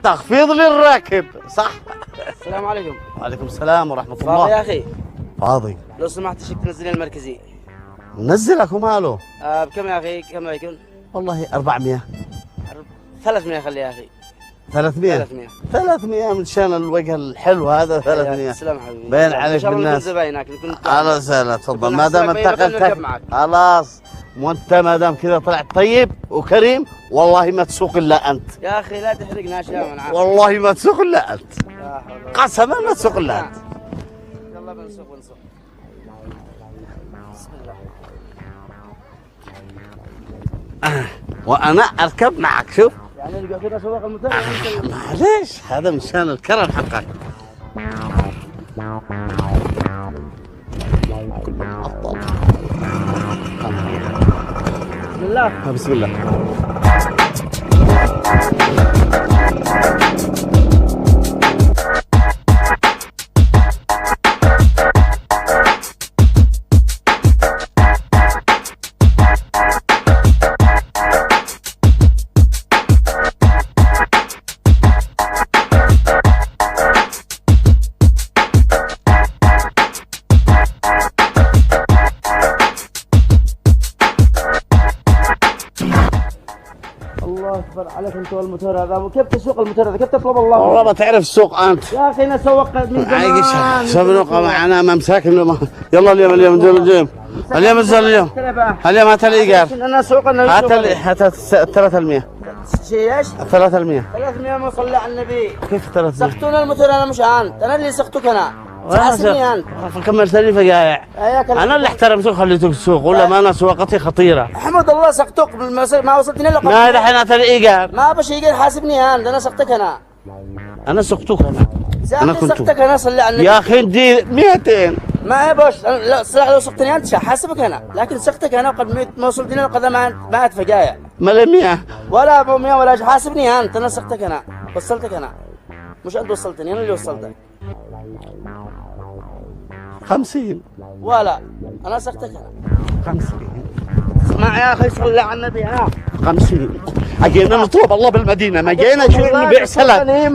تخفيض للراكب صح. السلام عليكم. وعليكم السلام ورحمة الله. فاضي يا أخي؟ فاضي. لو سمحت شك تنزلين المركزي. نزلك وماله. بكم يا أخي؟ كم يكون؟ والله 400. 300 خلي يا أخي. 300. 300 من شان الوجه الحلو هذا 300. تسلم حبيبي. باين عليك بالناس. زباينك اهلا وسهلا تفضل. ما دام انت قلت خلاص وانت ما دام كذا طلعت طيب وكريم والله ما تسوق الا انت. يا اخي لا تحرقنا اشياء من عارف. والله ما تسوق الا انت. قسما ما تسوق الا انت. يلا بنسوق. بسم الله. وانا اركب معك شوف. يعني نلقى كذا سواق الموتور. معليش هذا من شان الكرم حقك. بسم الله. بسم الله. الله اكبر عليك انت والموتور هذا. كيف تسوق الموتور هذا؟ كيف تطلب الله؟ والله ما تعرف السوق انت. يا اخي انا سوق من زمان. سبنوقه معنا ما مساكن. يلا اليوم اليوم هات الايجار. انا اسوق هات 300. شيء ايش؟ 300. 300 ما صلى على النبي. كيف 300؟ سقطونا الموتور انا مش انت، انا اللي سقطك انا. حاسبني انت. كمل سليفه قايع. انا اللي احترمتك خليتك تسوق ولا ما انا سواقتي خطيره. احمد الله سقطك ما وصلتني الا ما دحين هات الايجار. ما بش يقدر حاسبني انت، انا سقطك انا سقطك انا كنت سقطك انا صلي على النبي. يا اخي دي 200. ما هي باش لا صراحه لو سقطني انت حاسبك انا، لكن سقطك انا قد ما وصلتني القد ما اتفقايا ما 100 ولا ابو 100 ولا حاسبني انت، انا سقطك انا وصلتك انا مش انت وصلتني، انا اللي وصلتك. 50 ولا انا سقطك انا 50. اسمع يا اخي صلي على النبي. انا 50 اجينا نطلب الله بالمدينه، ما جينا نبيع سلام. سوقني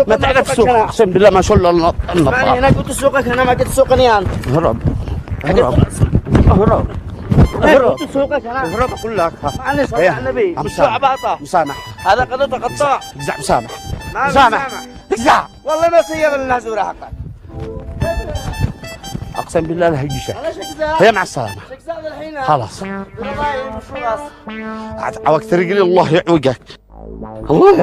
ما تعرف سوق اقسم بالله ما شاء الله. اسمعني انا قلت سوقك انا ما قلت سوقني انت. اهرب قلت سوقك انا. اهرب اقول لك. معلش صلي على النبي. مش عباطه. مسامح. هذا قد تقطع. اجزع مسامح. ما مسامح. اجزع. والله ما سيب النازوره حقك. اقسم بالله لا هيجي شيء. انا شكزا. هي مع السلامه. شكزا الحين. خلاص. والله مش خلاص. عوقت رجلي الله يعوقك. الله